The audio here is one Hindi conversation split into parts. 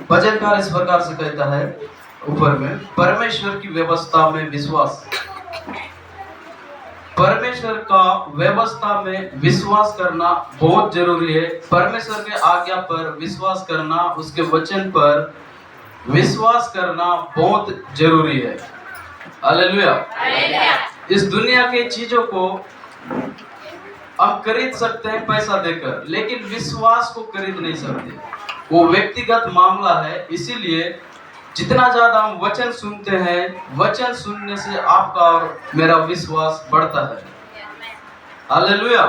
भजनकार इस प्रकार से कहता है ऊपर में, परमेश्वर की व्यवस्था में विश्वास। परमेश्वर का व्यवस्था में विश्वास करना बहुत जरूरी है। परमेश्वर के आज्ञा पर विश्वास करना, उसके वचन पर विश्वास करना बहुत जरूरी है। हालेलुया। इस दुनिया के चीजों को हम खरीद सकते हैं पैसा देकर, लेकिन विश्वास को खरीद नहीं सकते। वो व्यक्तिगत मामला है। इसीलिए जितना ज्यादा हम वचन सुनते हैं, वचन सुनने से आपका और मेरा विश्वास बढ़ता है। हालेलुया।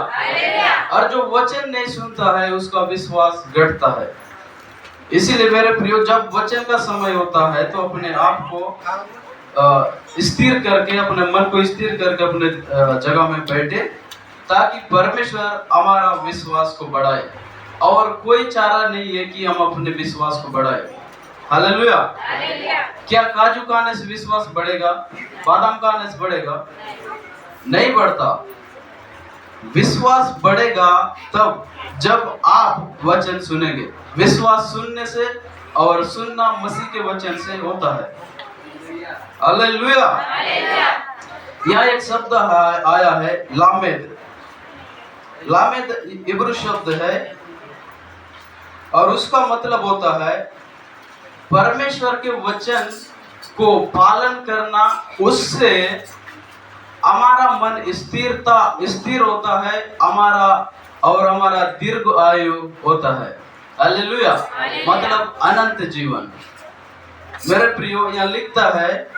और जो वचन नहीं सुनता है उसका विश्वास घटता है। इसीलिए मेरे प्रियो, जब वचन का समय होता है तो अपने आप को स्थिर करके, अपने मन को स्थिर करके अपने जगह में बैठे, ताकि परमेश्वर हमारा विश्वास को बढ़ाए। और कोई चारा नहीं है कि हम अपने विश्वास को बढ़ाए। हालेलुया। क्या काजू खाने से विश्वास बढ़ेगा? बादाम खाने से बढ़ेगा? नहीं बढ़ता। विश्वास बढ़ेगा तब जब आप वचन सुनेंगे। विश्वास सुनने से, और सुनना मसीह के वचन से होता है। हालेलुया। यहाँ एक शब्द आया है लामेद। लामेद इब्रू शब्द है और उसका मतलब होता है परमेश्वर के वचन को पालन करना। उससे हमारा मन स्थिर होता है, हमारा दीर्घ आयु होता है। हालेलुया। मतलब अनंत जीवन। मेरे प्रियो, यहाँ लिखता है,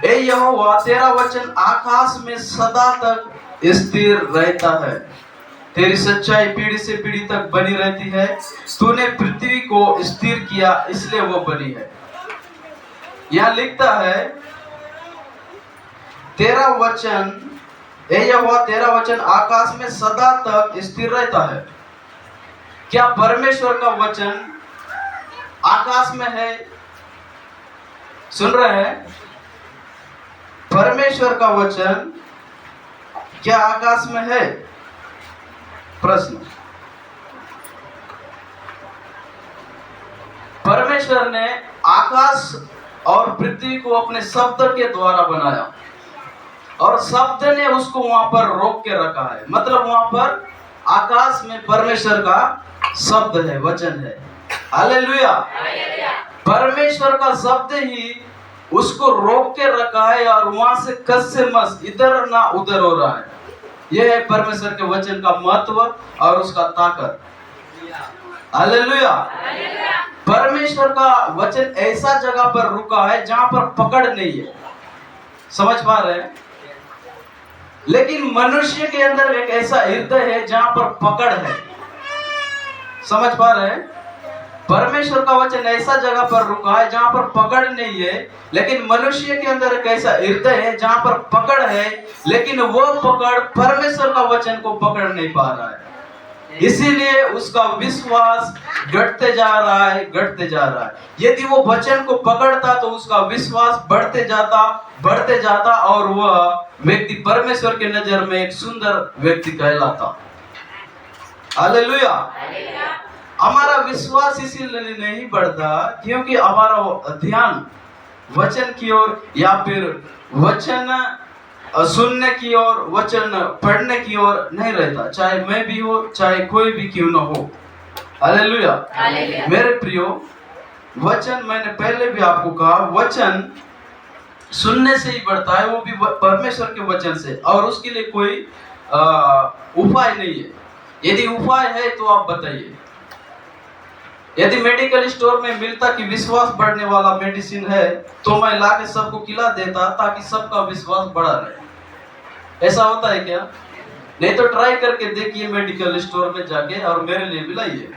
ए यहोवा तेरा वचन आकाश में सदा तक स्थिर रहता है, तेरी सच्चाई पीढ़ी से पीढ़ी तक बनी रहती है। तूने पृथ्वी को स्थिर किया इसलिए वो बनी है। यहाँ लिखता है तेरा वचन, ए यहोवा तेरा वचन आकाश में सदा तक स्थिर रहता है। क्या परमेश्वर का वचन आकाश में है? सुन रहे हैं? परमेश्वर का वचन क्या आकाश में है? प्रश्न। परमेश्वर ने आकाश और पृथ्वी को अपने शब्द के द्वारा बनाया, और शब्द ने उसको वहां पर रोक के रखा है। मतलब वहां पर आकाश में परमेश्वर का शब्द है, वचन है। हालेलुया। परमेश्वर का शब्द ही उसको रोक के रखा है, और वहां से कस से मस इधर ना उधर हो रहा है। यह है परमेश्वर के वचन का महत्व और उसका ताकत। हालेलुया। परमेश्वर का वचन ऐसा जगह पर रुका है जहां पर पकड़ नहीं है। समझ पा रहे हैं? लेकिन मनुष्य के अंदर एक ऐसा हृदय है जहां पर पकड़ है। समझ पा रहे हैं? परमेश्वर का वचन ऐसा जगह पर रुका है जहां पर पकड़ नहीं है, लेकिन मनुष्य के अंदर एक ऐसा हृदय है जहां पर पकड़ है, लेकिन वो पकड़ परमेश्वर का वचन को पकड़ नहीं पा रहा है। इसीलिए उसका विश्वास घटते जा रहा है। यदि वो वचन को पकड़ता तो उसका विश्वास बढ़ते जाता और वह व्यक्ति परमेश्वर के नजर में एक सुंदर व्यक्ति कहलाता। हालेलुया। हमारा विश्वास इसीलिए नहीं बढ़ता क्योंकि हमारा ध्यान वचन की ओर, या फिर वचन सुनने की ओर, वचन पढ़ने की ओर नहीं रहता। चाहे मैं भी हो, चाहे कोई भी क्यों न हो। हालेलुया। मेरे प्रियो, वचन, मैंने पहले भी आपको कहा, वचन सुनने से ही बढ़ता है, वो भी परमेश्वर के वचन से। और उसके लिए कोई उपाय नहीं है। यदि उपाय है तो आप बताइए। यदि मेडिकल स्टोर में मिलता कि विश्वास बढ़ने वाला मेडिसिन है, तो मैं लाके सबको खिला देता ताकि सबका विश्वास बढ़ा रहे। ऐसा होता है क्या? नहीं तो ट्राई करके देखिए मेडिकल स्टोर में जाके, और मेरे लिए भी लाइए।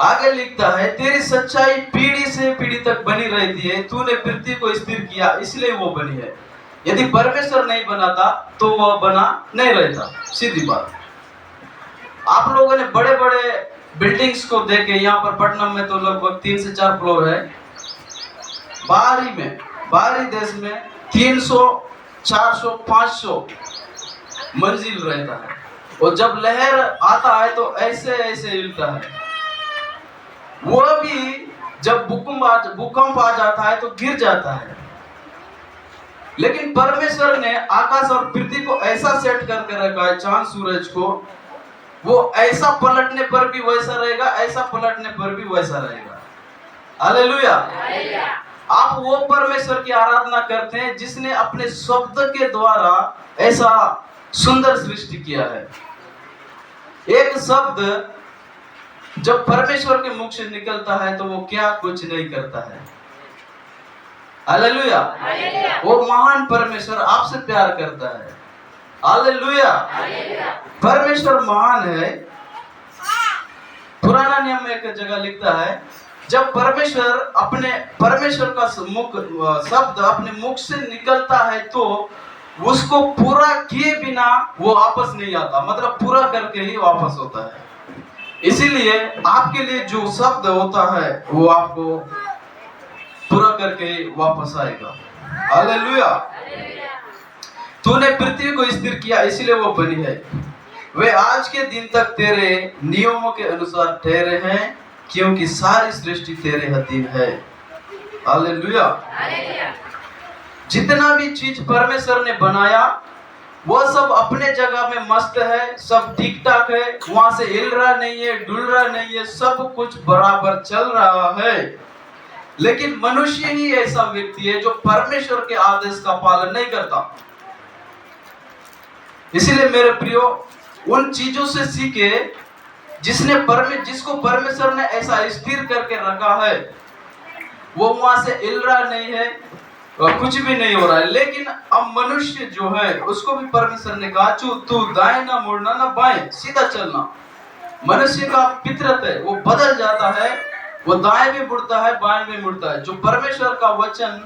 आगे लिखता है, तेरी सच्चाई पीढ़ी से पीढ़ी तक बनी रहती है, तूने पृथ्वी को स्थिर किया इसलिए वो बनी है। यदि परमेश्वर नहीं बनाता तो वह बना नहीं रहता। सीधी बात। आप लोगों ने बड़े बड़े बिल्डिंग्स को देखे। यहाँ पर पटना में तो लगभग 3 से 4 फ्लोर है। बाहरी देश में 300, 400, 500 मंजिल रहता है, और जब लहर आता है तो ऐसे ऐसे हिलता है। वो भी जब भूकंप आ जाता है तो गिर जाता है, लेकिन परमेश्वर ने आकाश और पृथ्वी को ऐसा सेट करके रखा है, चांद सूरज को, वो ऐसा पलटने पर भी वैसा रहेगा, ऐसा पलटने पर भी वैसा रहेगा। हालेलुया। आप वो परमेश्वर की आराधना करते हैं जिसने अपने शब्द के द्वारा ऐसा सुंदर सृष्टि किया है। एक शब्द जब परमेश्वर के मुख से निकलता है तो वो क्या कुछ नहीं करता है। हालेलुया। वो महान परमेश्वर आपसे प्यार करता है। हालेलुया। परमेश्वर महान है। पुराना नियम में एक जगह लिखता है, जब परमेश्वर का शब्द अपने मुख से निकलता है तो उसको पूरा किए बिना वो वापस नहीं आता, मतलब पूरा करके ही वापस होता है। इसीलिए आपके लिए जो शब्द होता है वो आपको पूरा करके ही वापस आएगा। हालेलुया। तूने पृथ्वी को स्थिर किया इसलिए वो बनी है, वे आज के दिन तक तेरे नियमों के अनुसार ठहरे हैं, क्योंकि सारी सृष्टि तेरे अधीन है। हालेलुया। जितना भी चीज परमेश्वर ने बनाया वो सब अपने जगह में मस्त है, सब ठीक ठाक है, वहां से हिल रहा नहीं है, डुल रहा नहीं है, सब कुछ बराबर चल रहा है। लेकिन मनुष्य ही ऐसा व्यक्ति है जो परमेश्वर के आदेश का पालन नहीं करता। इसलिए मेरे प्रियो, उन चीजों से सीखे जिसको परमेश्वर ने ऐसा स्थिर करके रखा है, वो वहां से हिल रहा नहीं है, कुछ भी नहीं हो रहा है। लेकिन अब मनुष्य जो है उसको भी परमेश्वर ने कहा, तू दाएं ना मुड़ना ना बाएं, सीधा चलना। मनुष्य का फितरत है, वो बदल जाता है, वो दाएं भी मुड़ता है, बाएं भी मुड़ता है। जो परमेश्वर का वचन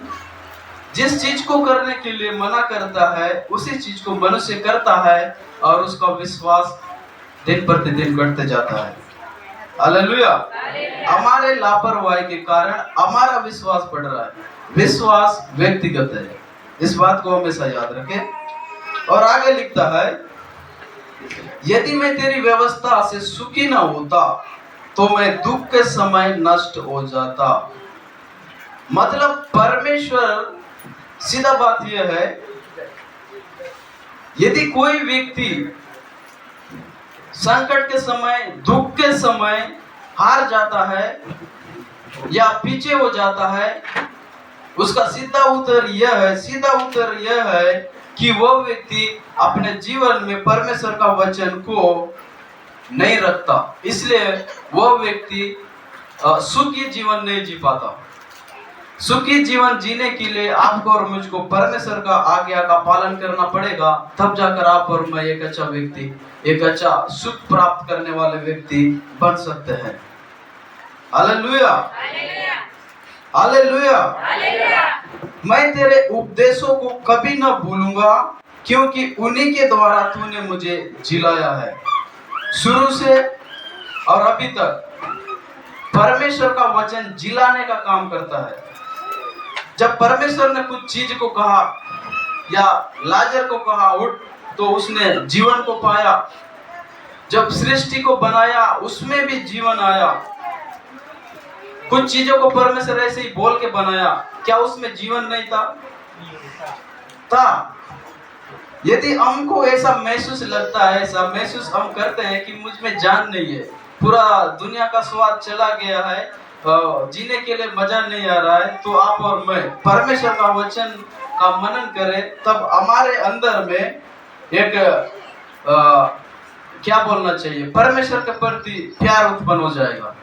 जिस चीज को करने के लिए मना करता है उसी चीज को मनुष्य करता है और उसका विश्वास दिन प्रतिदिन बढ़ते जाता है। हालेलुया। हमारे लापरवाही के कारण हमारा विश्वास बढ़ रहा है। विश्वास व्यक्तिगत है, इस बात को हमेशा याद रखें। और आगे लिखता है, यदि मैं तेरी व्यवस्था से सुखी न होता तो मैं दुख के समय नष्ट हो जाता। मतलब परमेश्वर, सीधा बात यह है, यदि कोई व्यक्ति संकट के समय, दुख के समय हार जाता है या पीछे हो जाता है, उसका सीधा उत्तर यह है कि वह व्यक्ति अपने जीवन में परमेश्वर का वचन को नहीं रखता। इसलिए वह व्यक्ति सुखी जीवन नहीं जी पाता। सुखी जीवन जीने के लिए आपको और मुझको परमेश्वर का आज्ञा का पालन करना पड़ेगा, तब जाकर आप और मैं एक अच्छा व्यक्ति, एक अच्छा सुख प्राप्त करने वाले व्यक्ति बन सकते हैं। हालेलुया। हालेलुया। मैं तेरे उपदेशों को कभी न भूलूंगा, क्योंकि उन्हीं के द्वारा तूने मुझे जिलाया है। शुरू से और अभी तक परमेश्वर का वचन जिलाने का काम करता है। जब परमेश्वर ने कुछ चीज को कहा या लाजर को कहा उठ, तो उसने जीवन को पाया। जब सृष्टि को बनाया उसमें भी जीवन आया। कुछ चीजों को परमेश्वर ऐसे ही बोल के बनाया, क्या उसमें जीवन नहीं था? यदि हमको ऐसा महसूस लगता है, ऐसा महसूस हम करते हैं कि मुझ में जान नहीं है, पूरा दुनिया का स्वाद चला गया है, जीने के लिए मजा नहीं आ रहा है, तो आप और मैं परमेश्वर का वचन का मनन करें, तब हमारे अंदर में एक क्या बोलना चाहिए, परमेश्वर के प्रति प्यार उत्पन्न हो जाएगा।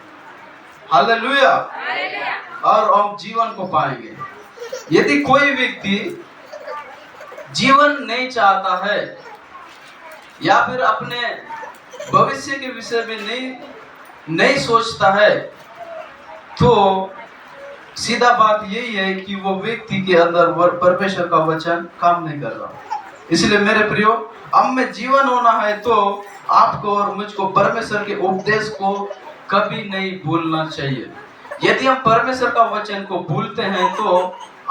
हालेलुया। और हम जीवन को पाएंगे। यदि कोई व्यक्ति जीवन नहीं चाहता है या फिर अपने भविष्य के विषय में नहीं सोचता है, तो सीधा बात यही है कि वो व्यक्ति के अंदर परमेश्वर का वचन काम नहीं कर रहा। इसलिए मेरे प्रियो, अब में जीवन होना है तो आपको और मुझको परमेश्वर के उपदेश को कभी नहीं भूलना चाहिए। यदि हम परमेश्वर का वचन को भूलते हैं तो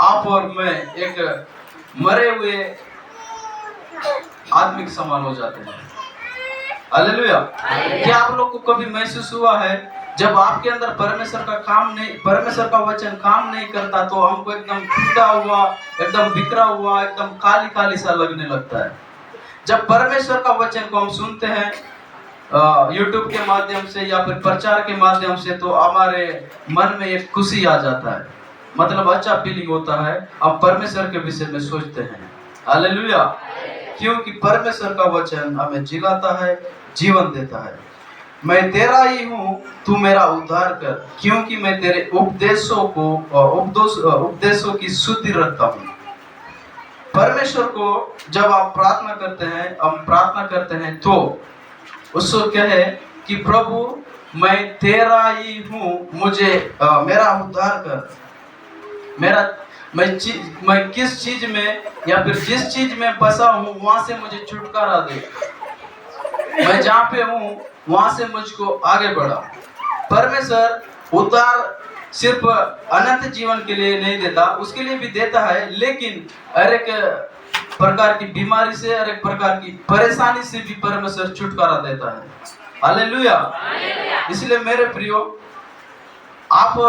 आप और मैं एक मरे हुए आदमी के समान हो जाते हैं। हालेलुया। क्या आप लोग को कभी महसूस हुआ है जब आपके अंदर परमेश्वर का वचन काम नहीं करता तो हमको एकदम टूटा हुआ, एकदम बिखरा हुआ, एकदम खाली खाली सा लगने लगता है। जब परमेश्वर का वचन को हम सुनते हैं यूट्यूब के माध्यम से या फिर प्रचार के माध्यम से, तो हमारे मन में एक खुशी आ जाता है, मतलब अच्छा फीलिंग होता है, हम परमेश्वर के विषय में सोचते हैं। हालेलुया। क्योंकि परमेश्वर का वचन हमें जिलाता है, जीवन देता है। मैं तेरा ही हूँ, तू मेरा उद्धार कर, क्योंकि मैं तेरे उपदेशों की शुद्धि रखता हूँ। परमेश्वर को जब आप प्रार्थना करते हैं, हम प्रार्थना करते हैं तो उसको कहे कि प्रभु मैं तेरा ही हूँ, मुझे मेरा उद्धार कर, मैं किस चीज में या फिर जिस चीज में फंसा हूँ वहां से मुझे छुटकारा दे, मैं जहाँ पे हूँ वहां से मुझको आगे बढ़ा। परमेश्वर उद्धार सिर्फ अनंत जीवन के लिए नहीं देता, उसके लिए भी देता है, लेकिन हर एक प्रकार की बीमारी से, हर एक प्रकार की परेशानी से भी परमेश्वर छुटकारा देता है। हालेलुया। इसलिए मेरे प्रियो, आपको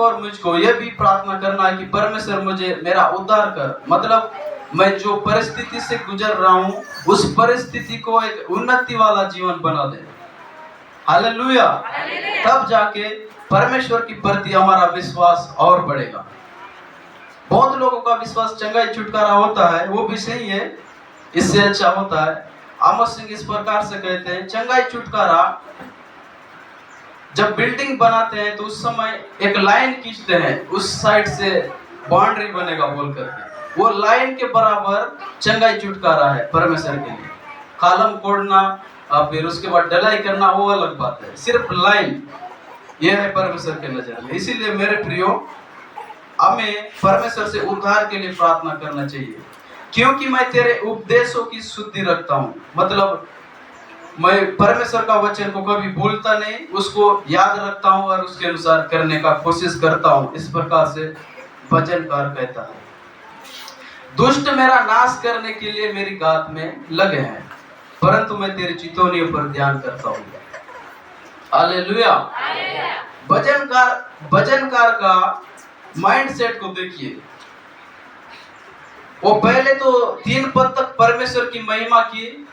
और मुझको यह भी प्रार्थना करना है कि परमेश्वर मुझे मेरा उद्धार कर, मतलब मैं जो परिस्थिति से गुजर रहा हूँ उस परिस्थिति को एक उन्नति वाला जीवन बना दे। हालेलुया। तब जाके परमेश्वर की प्रति हमारा विश्वास और बढ़ेगा। बहुत लोगों का विश्वास चंगाई छुटकारा होता है, वो भी सही है, इससे अच्छा होता है। आमोस सिंह इस प्रकार से कहते हैं, चंगाई छुटकारा जब बिल्डिंग बनाते हैं तो उस समय एक लाइन खींचते हैं, उस साइड से बाउंड्री बनेगा बोल करके, वो लाइन के बराबर चंगाई छुटकारा है परमेश्वर के लिए। कॉलम कोड़ना फिर उसके बाद ढलाई करना वो अलग बात है, सिर्फ लाइन ये है परमेश्वर के नजर में। इसीलिए मेरे प्रियो, हमें परमेश्वर से उद्धार के लिए प्रार्थना करना चाहिए, क्योंकि मैं तेरे उपदेशों की शुद्धि रखता हूँ, मतलब मैं परमेश्वर का वचन को कभी भूलता नहीं, उसको याद रखता हूँ और उसके अनुसार करने का कोशिश करता हूँ। इस प्रकार से भजनकार कहता है, दुष्ट मेरा नाश करने के लिए मेरी गात में लगे हैं, परंतु मैं तेरी चितौनियों पर ध्यान करता हूँ। हालेलुया। भजनकार का माइंडसेट को देखिए, वो पहले तो 3 पद तक परमेश्वर की महिमा की,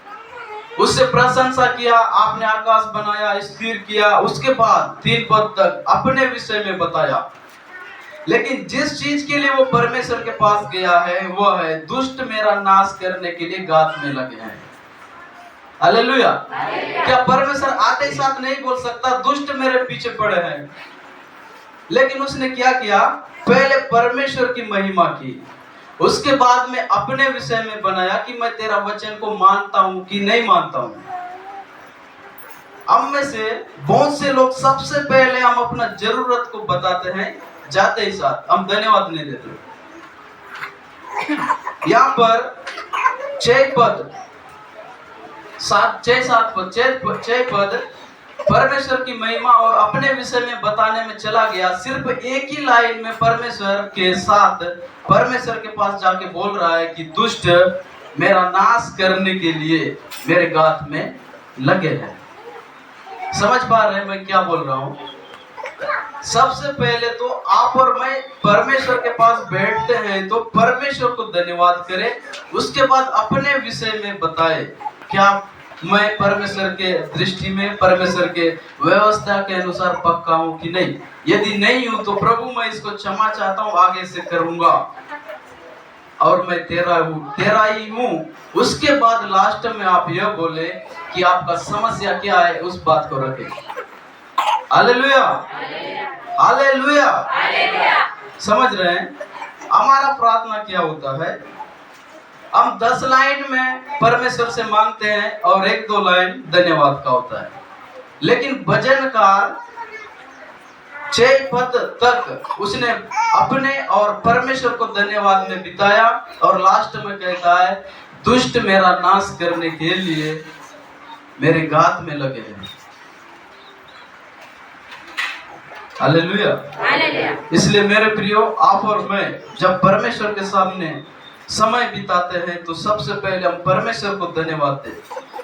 उससे प्रशंसा किया, आपने आकाश बनाया, स्थिर किया, उसके बाद 3 पद तक अपने विषय में बताया। लेकिन जिस चीज के लिए वो परमेश्वर के पास गया है वो है, दुष्ट मेरा नाश करने के लिए गात में लगे हैं। हालेलुया। क्या परमेश्वर आते ही साथ नहीं बोल सकता दुष्ट मेरे पीछे पड़े हैं? लेकिन उसने क्या किया, पहले परमेश्वर की महिमा की, उसके बाद में अपने विषय में बनाया कि मैं तेरा वचन को मानता हूं कि नहीं मानता हूं। हम में से बहुत से लोग सबसे पहले हम अपना जरूरत को बताते हैं, जाते ही साथ हम धन्यवाद नहीं देते। यहाँ पर 6 पद परमेश्वर की महिमा और अपने विषय में बताने में चला गया। सिर्फ एक ही लाइन में परमेश्वर के साथ परमेश्वर के पास जाके बोल रहा है कि दुष्ट मेरा नाश करने के लिए मेरे गात में लगे हैं। समझ पा रहे हैं मैं क्या बोल रहा हूँ? सबसे पहले तो आप और मैं परमेश्वर के पास बैठते हैं तो परमेश्वर को धन्यवाद करें, उसके बाद अपने विषय में बताए, क्या मैं परमेश्वर के दृष्टि में, परमेश्वर के व्यवस्था के अनुसार पक्का हूं कि नहीं। यदि नहीं हूं तो प्रभु मैं इसको क्षमा चाहता हूं, आगे से करूंगा और मैं तेरा हूँ, तेरा ही हूँ। उसके बाद लास्ट में आप यह बोले कि आपका समस्या क्या है, उस बात को रखें। Hallelujah, hallelujah. समझ रहे हैं हमारा प्रार्थना क्या होता है? हम 10 लाइन में परमेश्वर से मांगते हैं और 1-2 लाइन धन्यवाद का होता है। लेकिन भजनकार 6 पद तक उसने अपने और परमेश्वर को धन्यवाद में बिताया और लास्ट में कहता है, दुष्ट मेरा नाश करने के लिए मेरे गात में लगे हैं। हालेलुया। इसलिए मेरे प्रियो, आप और मैं जब परमेश्वर के सामने समय बिताते हैं तो सबसे पहले हम परमेश्वर को धन्यवाद दें।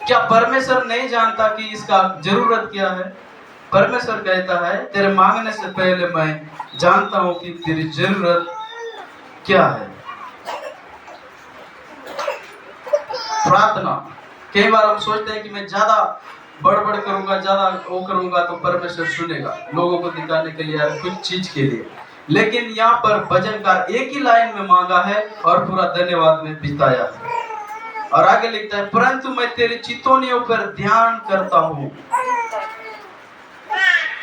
क्या परमेश्वर नहीं जानता कि इसका जरूरत क्या है? परमेश्वर कहता है तेरे मांगने से पहले मैं जानता हूं कि तेरी जरूरत क्या है। प्रार्थना, कई बार हम सोचते हैं कि मैं ज्यादा बड़बड़ करूंगा, ज्यादा वो करूंगा तो परमेश्वर सुनेगा, लोगों को दिखाने के लिए, कुछ चीज के लिए। लेकिन यहाँ पर भजनकार एक ही लाइन में मांगा है और पूरा धन्यवाद में बिताया है। और आगे लिखता है, परंतु मैं तेरी चितौनियों पर ध्यान करता हूँ।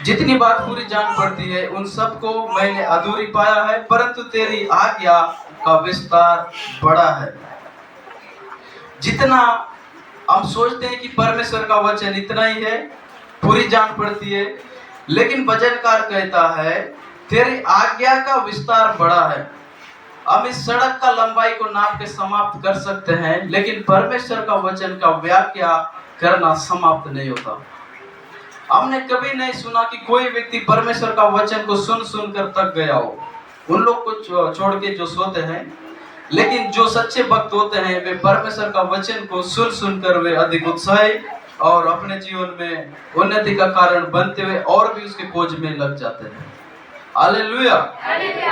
जितनी बात पूरी जान पड़ती है उन सबको मैंने अधूरी पाया है, परंतु तेरी आज्ञा का विस्तार बड़ा है। जितना हम सोचते हैं कि परमेश्वर का वचन इतना ही है, पूरी जान पड़ती है, लेकिन भजनकार कहता है तेरी आज्ञा का विस्तार बड़ा है। हम इस सड़क का लंबाई को नाप के समाप्त कर सकते हैं, लेकिन परमेश्वर का वचन का व्याख्या करना समाप्त नहीं होता। हमने कभी नहीं सुना कि कोई व्यक्ति परमेश्वर का वचन को सुन सुनकर थक गया हो। उन लोग को छोड़ के जो सोते हैं, लेकिन जो सच्चे भक्त होते हैं वे परमेश्वर का वचन को सुन सुनकर वे अधिक उत्साही और अपने जीवन में उन्नति का कारण बनते हुए और भी उसके खोज में लग जाते हैं। हालेलुया।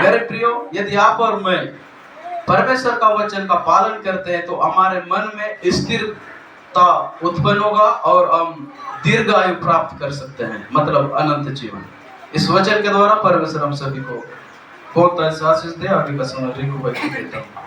मेरे प्रियो, यदि आप और मैं परमेश्वर का वचन का पालन करते हैं तो हमारे मन में स्थिरता उत्पन्न होगा और हम दीर्घ आयु प्राप्त कर सकते हैं, मतलब अनंत जीवन। इस वचन के द्वारा परमेश्वर हम सभी को बहुत आशीष दे। आगे का समय रिकू भाई को देता हूं।